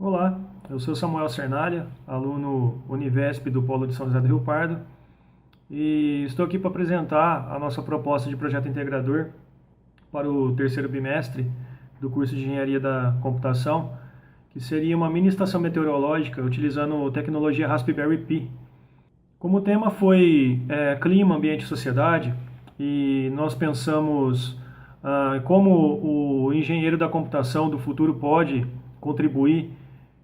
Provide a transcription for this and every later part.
Olá, eu sou Samuel Cernalha, aluno Univesp do Polo de São José do Rio Pardo, e estou aqui para apresentar a nossa proposta de projeto integrador para o terceiro bimestre do curso de Engenharia da Computação, que seria uma mini estação meteorológica utilizando tecnologia Raspberry Pi. Como o tema foi clima, ambiente e sociedade, e nós pensamos como o engenheiro da computação do futuro pode contribuir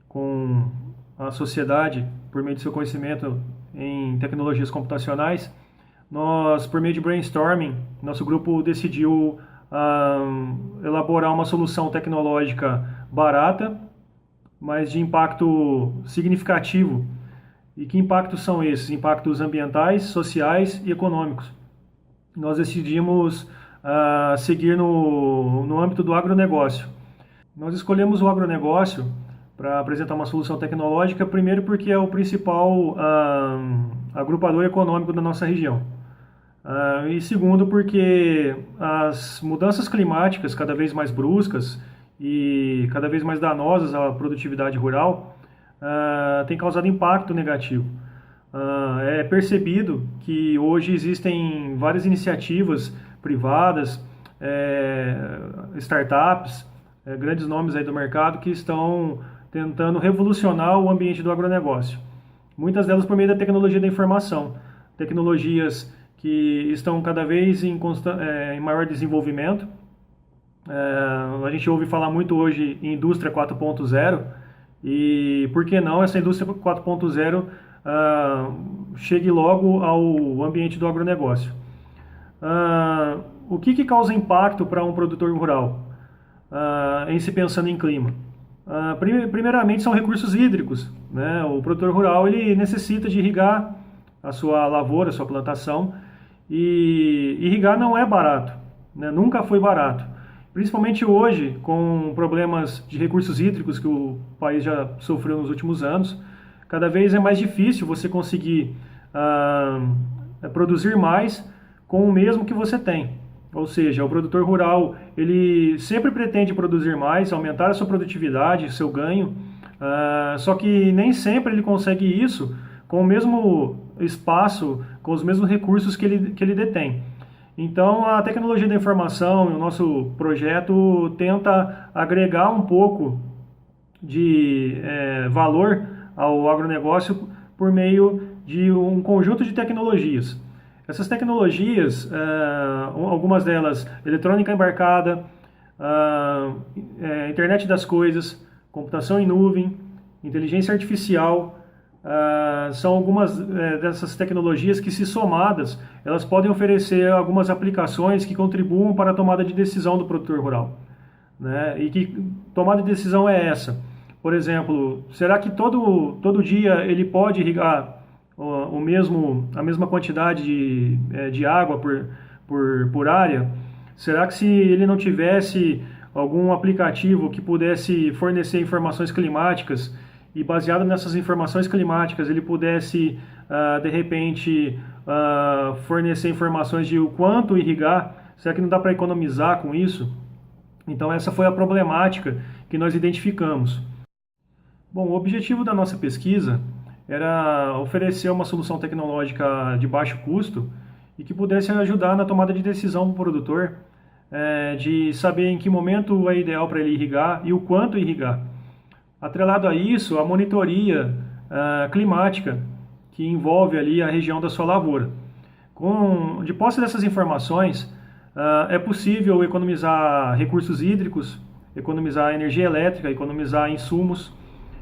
com a sociedade por meio do seu conhecimento em tecnologias computacionais, nós, por meio de brainstorming, nosso grupo decidiu elaborar uma solução tecnológica barata, mas de impacto significativo. E que impactos são esses? Impactos ambientais, sociais e econômicos. Nós decidimos seguir no âmbito do agronegócio. Nós escolhemos o agronegócio para apresentar uma solução tecnológica, primeiro porque é o principal agrupador econômico da nossa região. E segundo porque as mudanças climáticas cada vez mais bruscas e cada vez mais danosas à produtividade rural têm causado impacto negativo. É percebido que hoje existem várias iniciativas privadas, startups, grandes nomes aí do mercado que estão tentando revolucionar o ambiente do agronegócio. Muitas delas por meio da tecnologia da informação, tecnologias que estão cada vez em maior desenvolvimento. A gente ouve falar muito hoje em indústria 4.0 e por que não essa indústria 4.0 chegue logo ao ambiente do agronegócio. O que causa impacto para um produtor rural em se pensando em clima? Primeiramente são recursos hídricos, né? O produtor rural ele necessita de irrigar a sua lavoura, a sua plantação, e irrigar não é barato, né? Nunca foi barato. Principalmente hoje, com problemas de recursos hídricos que o país já sofreu nos últimos anos, cada vez é mais difícil você conseguir produzir mais com o mesmo que você tem. Ou seja, o produtor rural ele sempre pretende produzir mais, aumentar a sua produtividade, seu ganho, só que nem sempre ele consegue isso com o mesmo espaço, com os mesmos recursos que ele detém. Então, a tecnologia da informação e o nosso projeto tenta agregar um pouco de valor ao agronegócio por meio de um conjunto de tecnologias. Essas tecnologias, algumas delas eletrônica embarcada, internet das coisas, computação em nuvem, inteligência artificial, são algumas dessas tecnologias que, se somadas, elas podem oferecer algumas aplicações que contribuam para a tomada de decisão do produtor rural, né? E que tomada de decisão é essa? Por exemplo, será que todo dia ele pode irrigar a mesma quantidade de água por área? Será que se ele não tivesse algum aplicativo que pudesse fornecer informações climáticas e baseado nessas informações climáticas ele pudesse, de repente, fornecer informações de o quanto irrigar, será que não dá para economizar com isso? Então essa foi a problemática que nós identificamos. Bom, o objetivo da nossa pesquisa era oferecer uma solução tecnológica de baixo custo e que pudesse ajudar na tomada de decisão do produtor, de saber em que momento é ideal para ele irrigar e o quanto irrigar. Atrelado a isso, a monitoria climática, que envolve ali a região da sua lavoura. De posse dessas informações, é possível economizar recursos hídricos, economizar energia elétrica, economizar insumos,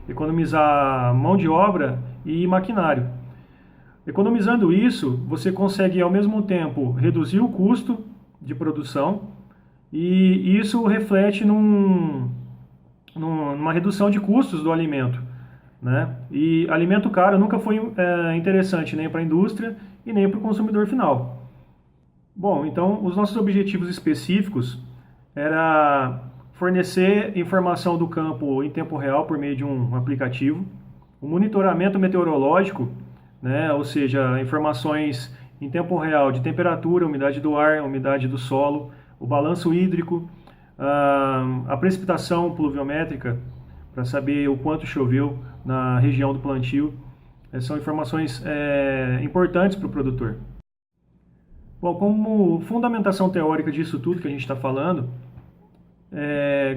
economizar mão de obra e maquinário. Economizando isso, você consegue ao mesmo tempo reduzir o custo de produção e isso reflete numa redução de custos do alimento, né? E alimento caro nunca foi interessante nem para a indústria e nem para o consumidor final. Bom, então os nossos objetivos específicos era fornecer informação do campo em tempo real por meio de um aplicativo, o monitoramento meteorológico, né, ou seja, informações em tempo real de temperatura, umidade do ar, umidade do solo, o balanço hídrico, a precipitação pluviométrica, para saber o quanto choveu na região do plantio. São informações importantes para o produtor. Bom, como fundamentação teórica disso tudo que a gente está falando,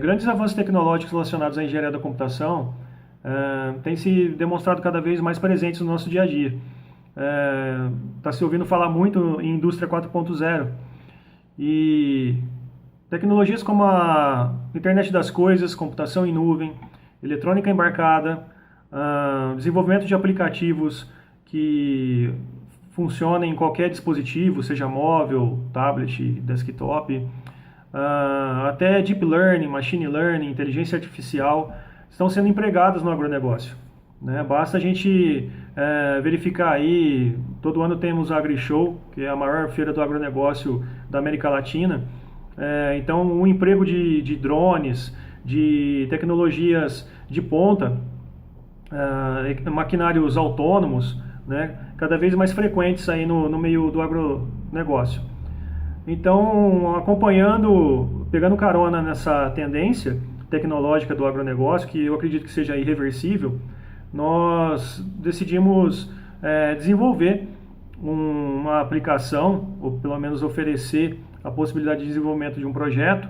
grandes avanços tecnológicos relacionados à engenharia da computação têm se demonstrado cada vez mais presentes no nosso dia a dia. Está se ouvindo falar muito em indústria 4.0 e tecnologias como a internet das coisas, computação em nuvem, eletrônica embarcada, desenvolvimento de aplicativos que funcionem em qualquer dispositivo, seja móvel, tablet, desktop, até deep learning, machine learning, inteligência artificial, estão sendo empregadas no agronegócio. Né? Basta a gente verificar aí, todo ano temos a AgriShow, que é a maior feira do agronegócio da América Latina. Então o emprego de drones, de tecnologias de ponta, maquinários autônomos, né? Cada vez mais frequentes aí no meio do agronegócio. Então, pegando carona nessa tendência tecnológica do agronegócio, que eu acredito que seja irreversível, nós decidimos desenvolver uma aplicação, ou pelo menos oferecer a possibilidade de desenvolvimento de um projeto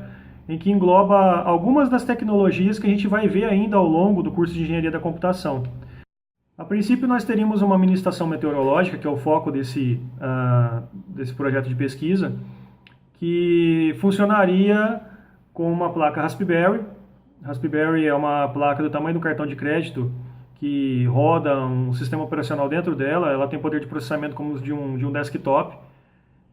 em que engloba algumas das tecnologias que a gente vai ver ainda ao longo do curso de Engenharia da Computação. A princípio, nós teríamos uma mini estação meteorológica, que é o foco desse projeto de pesquisa, que funcionaria com uma placa Raspberry. Raspberry é uma placa do tamanho do cartão de crédito, que roda um sistema operacional dentro dela. Ela tem poder de processamento como o de um desktop.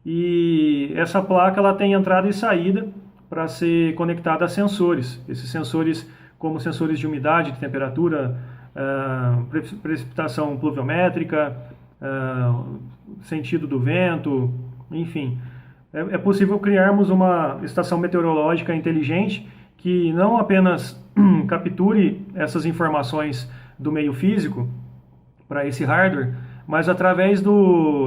E essa placa ela tem entrada e saída para ser conectada a sensores. Esses sensores, como sensores de umidade, de temperatura, precipitação pluviométrica, sentido do vento, enfim. É possível criarmos uma estação meteorológica inteligente que não apenas capture essas informações do meio físico para esse hardware, mas através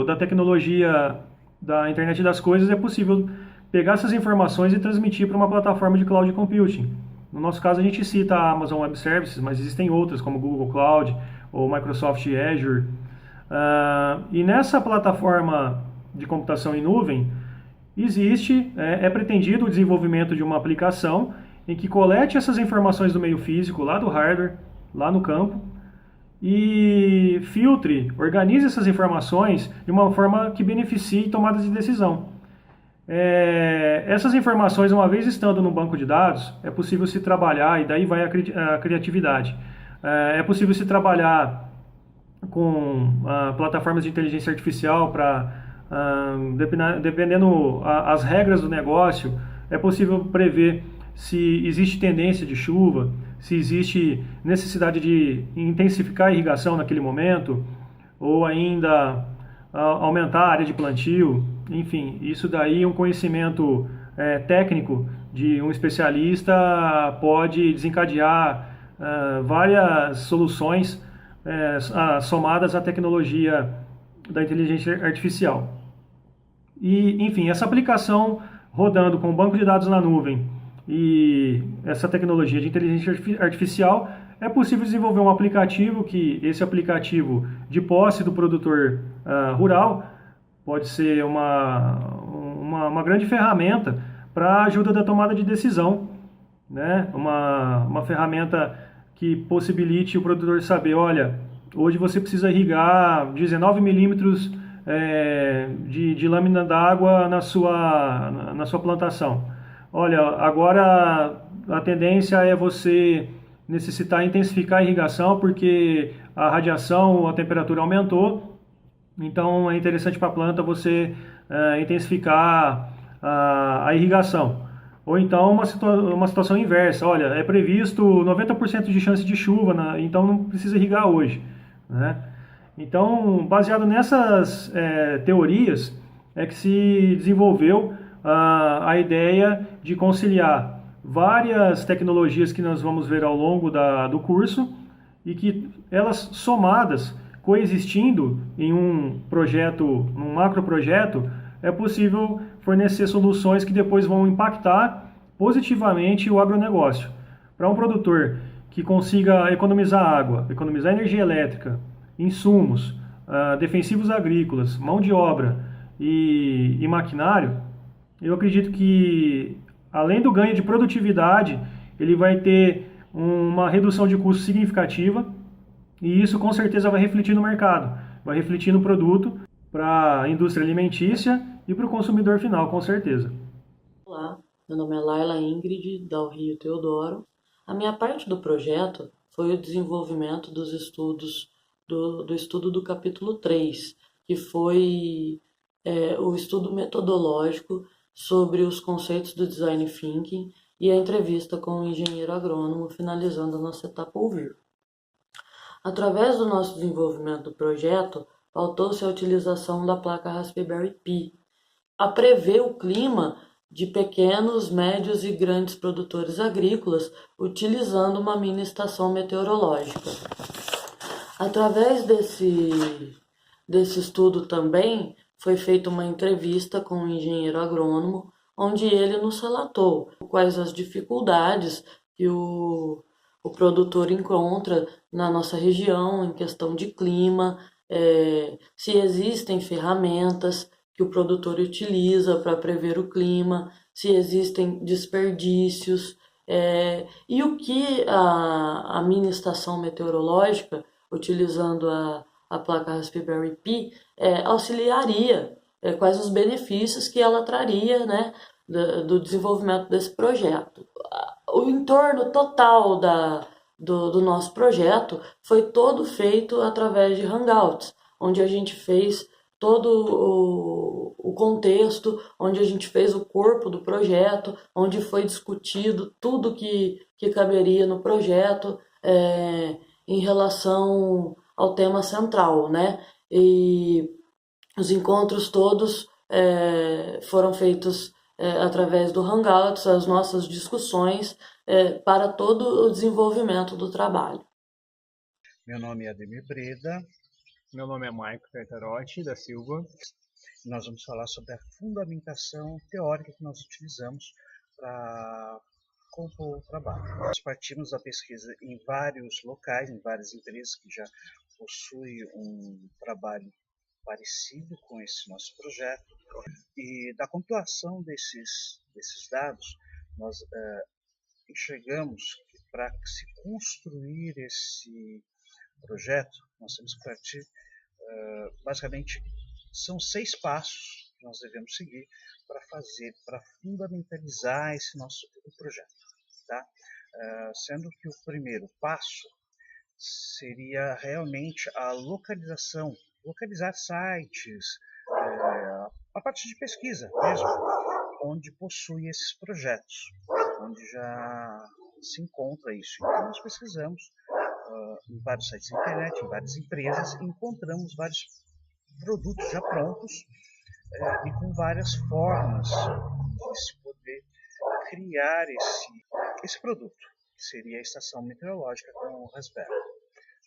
da tecnologia da internet das coisas é possível pegar essas informações e transmitir para uma plataforma de cloud computing. No nosso caso, a gente cita a Amazon Web Services, mas existem outras, como Google Cloud ou Microsoft Azure. E nessa plataforma de computação em nuvem, é pretendido o desenvolvimento de uma aplicação em que colete essas informações do meio físico, lá do hardware, lá no campo, e filtre, organize essas informações de uma forma que beneficie tomadas de decisão. Essas informações, uma vez estando no banco de dados, é possível se trabalhar, e daí vai a criatividade. É possível se trabalhar com plataformas de inteligência artificial para, dependendo as regras do negócio, é possível prever se existe tendência de chuva, se existe necessidade de intensificar a irrigação naquele momento, ou ainda aumentar a área de plantio. Enfim, isso daí, um conhecimento técnico de um especialista pode desencadear várias soluções somadas à tecnologia da inteligência artificial. E, enfim, essa aplicação rodando com o banco de dados na nuvem e essa tecnologia de inteligência artificial, é possível desenvolver um aplicativo que, esse aplicativo de posse do produtor rural, pode ser uma grande ferramenta para a ajuda da tomada de decisão, né? Uma ferramenta que possibilite o produtor saber, olha, hoje você precisa irrigar 19 milímetros de lâmina d'água na sua plantação. Olha, agora a tendência é você necessitar intensificar a irrigação porque a radiação, a temperatura aumentou, então é interessante para a planta você intensificar a irrigação. Ou então uma situação inversa, olha, é previsto 90% de chance de chuva, então não precisa irrigar hoje, né? Então, baseado nessas teorias, é que se desenvolveu a ideia de conciliar várias tecnologias que nós vamos ver ao longo do curso e que elas somadas, coexistindo em um macro projeto, é possível fornecer soluções que depois vão impactar positivamente o agronegócio. Para um produtor que consiga economizar água, economizar energia elétrica, insumos, defensivos agrícolas, mão de obra e maquinário, eu acredito que, além do ganho de produtividade, ele vai ter uma redução de custo significativa e isso com certeza vai refletir no mercado, vai refletir no produto para a indústria alimentícia e para o consumidor final, com certeza. Olá, meu nome é Laila Ingrid, da Rio Teodoro. A minha parte do projeto foi o desenvolvimento dos estudos do estudo do capítulo 3, que foi o estudo metodológico sobre os conceitos do design thinking e a entrevista com o engenheiro agrônomo, finalizando a nossa etapa ouvir. Através do nosso desenvolvimento do projeto, pautou-se a utilização da placa Raspberry Pi, a prever o clima de pequenos, médios e grandes produtores agrícolas, utilizando uma mini estação meteorológica. Através desse estudo também foi feita uma entrevista com um engenheiro agrônomo, onde ele nos relatou quais as dificuldades que o produtor encontra na nossa região em questão de clima, se existem ferramentas que o produtor utiliza para prever o clima, se existem desperdícios, e o que a mini estação meteorológica, utilizando a placa Raspberry Pi, auxiliaria, quais os benefícios que ela traria, né, do desenvolvimento desse projeto. O entorno total do nosso projeto foi todo feito através de Hangouts, onde a gente fez todo o contexto, onde a gente fez o corpo do projeto, onde foi discutido tudo que caberia no projeto em relação ao tema central, né? E os encontros todos foram feitos através do Hangouts, as nossas discussões para todo o desenvolvimento do trabalho. Meu nome é Ademir Breda. Meu nome é Maico Tartarotti da Silva. Nós vamos falar sobre a fundamentação teórica que nós utilizamos para compor o trabalho. Nós partimos da pesquisa em vários locais, em várias empresas que já possuem um trabalho parecido com esse nosso projeto. E da computação desses dados, nós enxergamos que para se construir esse projeto, nós temos que partir, basicamente, são 6 passos que nós devemos seguir para fundamentalizar esse nosso projeto. Tá? Sendo que o primeiro passo seria realmente a localização, localizar sites, a parte de pesquisa mesmo, onde possui esses projetos, onde já se encontra isso. Então nós pesquisamos em vários sites da internet, em várias empresas, e encontramos vários produtos já prontos e com várias formas de se poder criar esse produto, que seria a estação meteorológica com o Raspberry.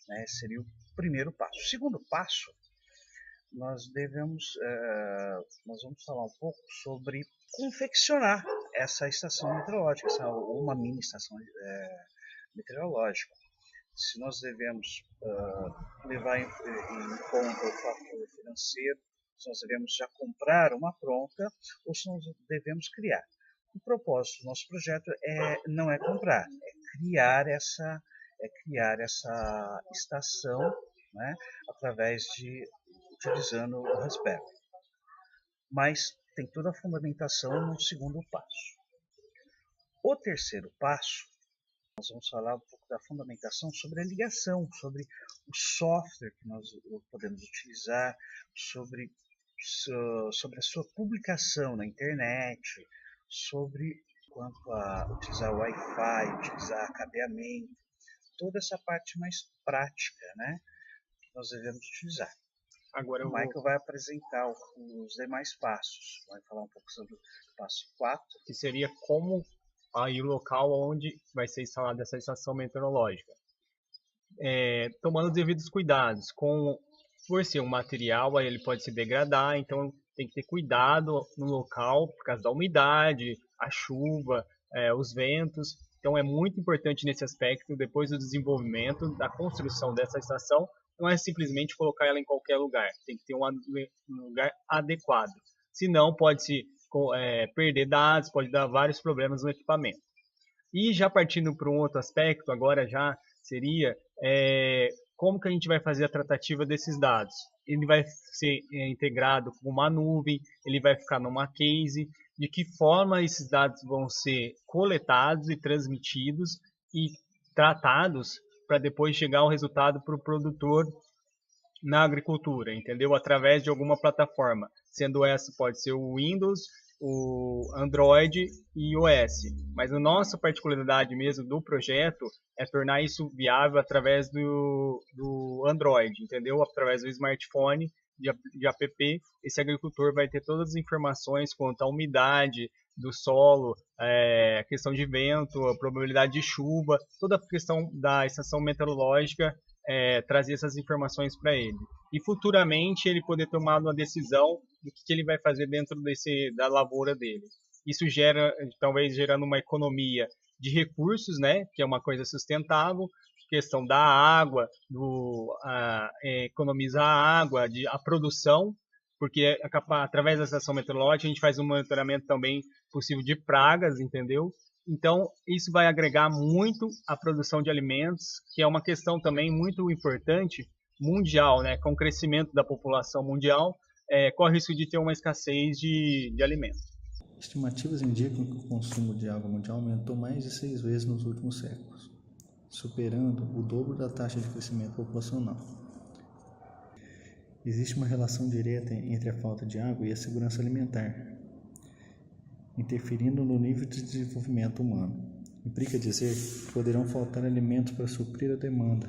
Né? Seria o primeiro passo. O segundo passo, nós vamos falar um pouco sobre confeccionar essa estação meteorológica, uma mini estação meteorológica. Se nós devemos levar em conta o fator financeiro, se nós devemos já comprar uma pronta ou se nós devemos criar. O propósito do nosso projeto não é comprar, é criar essa estação, né, utilizando o Raspberry. Mas tem toda a fundamentação no segundo passo. O terceiro passo, nós vamos falar um pouco da fundamentação sobre a ligação, sobre o software que nós podemos utilizar, sobre a sua publicação na internet, sobre quanto a utilizar Wi-Fi, utilizar cabeamento, toda essa parte mais prática, né, que nós devemos utilizar. Agora o Michael vai apresentar os demais passos, vai falar um pouco sobre o passo 4. Que seria como aí o local onde vai ser instalada essa estação meteorológica. Tomando os devidos cuidados, por ser um material, aí ele pode se degradar, então tem que ter cuidado no local, por causa da umidade, a chuva, os ventos. Então é muito importante nesse aspecto, depois do desenvolvimento, da construção dessa estação, não é simplesmente colocar ela em qualquer lugar, tem que ter um lugar adequado. Senão pode-se perder dados, pode dar vários problemas no equipamento. E já partindo para um outro aspecto, agora já seria como que a gente vai fazer a tratativa desses dados. Ele vai ser integrado com uma nuvem, ele vai ficar numa case, de que forma esses dados vão ser coletados e transmitidos e tratados para depois chegar ao resultado para o produtor na agricultura, entendeu? Através de alguma plataforma, sendo essa pode ser o Windows, o Android e o iOS. Mas a nossa particularidade mesmo do projeto é tornar isso viável através do Android, entendeu? Através do smartphone, de app, esse agricultor vai ter todas as informações quanto à umidade do solo, a questão de vento, a probabilidade de chuva, toda a questão da estação meteorológica, trazer essas informações para ele. E futuramente ele poder tomar uma decisão do que ele vai fazer dentro da lavoura dele. Isso talvez gerando uma economia de recursos, né, que é uma coisa sustentável, questão da água, economizar a água, a produção, porque através da estação meteorológica a gente faz um monitoramento também possível de pragas, entendeu? Então, isso vai agregar muito à produção de alimentos, que é uma questão também muito importante, mundial, né? Com o crescimento da população mundial, corre o risco de ter uma escassez de alimentos. Estimativas indicam que o consumo de água mundial aumentou mais de 6 vezes nos últimos séculos, superando o dobro da taxa de crescimento populacional. Existe uma relação direta entre a falta de água e a segurança alimentar, interferindo no nível de desenvolvimento humano. Implica dizer que poderão faltar alimentos para suprir a demanda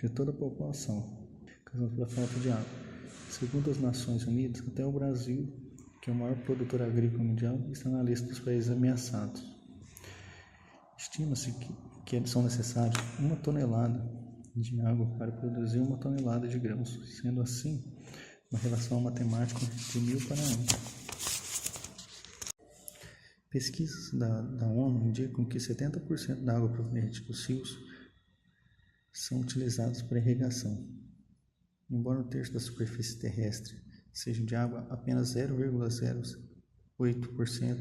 de toda a população, causando pela falta de água. Segundo as Nações Unidas, até o Brasil, que é o maior produtor agrícola mundial, está na lista dos países ameaçados. Estima-se que são necessários 1 tonelada de água para produzir 1 tonelada de grãos, sendo assim uma relação matemática de 1000 para 1. Pesquisas da ONU indicam que 70% da água proveniente dos rios são utilizados para irrigação. Embora um terço da superfície terrestre seja de água, apenas 0,08%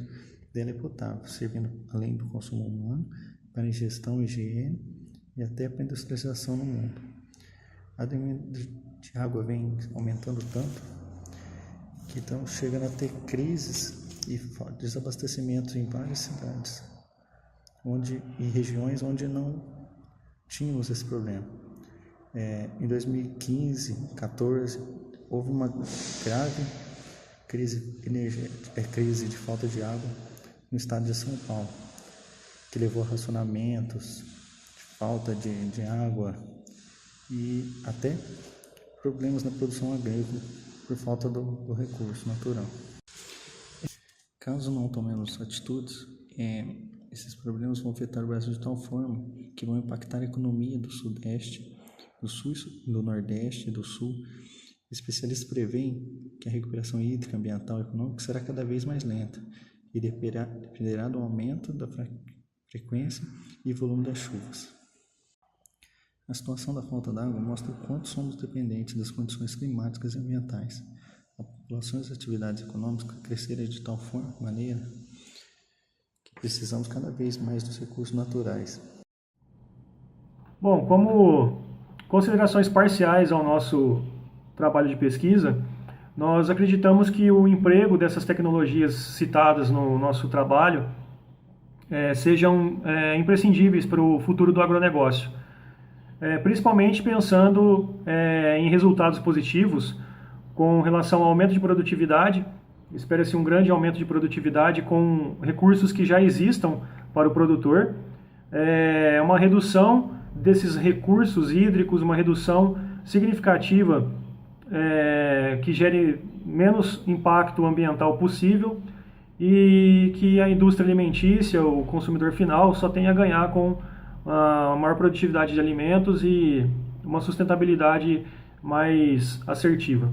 dela é potável, servindo além do consumo humano para ingestão, higiene e até para industrialização no mundo. A demanda de água vem aumentando tanto que estamos chegando a ter crises e desabastecimentos em várias cidades e regiões onde não tínhamos esse problema. Em 2015, 2014, houve uma grave crise de falta de água no estado de São Paulo, que levou a racionamentos, falta de água e até problemas na produção agrícola por falta do recurso natural. Caso não tomemos atitudes, esses problemas vão afetar o Brasil de tal forma que vão impactar a economia do Sudeste, do Sul, do Nordeste e do Sul. Especialistas preveem que a recuperação hídrica, ambiental e econômica será cada vez mais lenta e dependerá do aumento da frequência e volume das chuvas. A situação da falta d'água mostra o quanto somos dependentes das condições climáticas e ambientais. A população e as atividades econômicas crescerem de tal maneira que precisamos cada vez mais dos recursos naturais. Bom, como considerações parciais ao nosso trabalho de pesquisa, nós acreditamos que o emprego dessas tecnologias citadas no nosso trabalho sejam imprescindíveis para o futuro do agronegócio, principalmente pensando em resultados positivos com relação ao aumento de produtividade. Espera-se um grande aumento de produtividade com recursos que já existam para o produtor, uma redução desses recursos hídricos, uma redução significativa que gere menos impacto ambiental possível e que a indústria alimentícia, o consumidor final, só tem a ganhar com a maior produtividade de alimentos e uma sustentabilidade mais assertiva.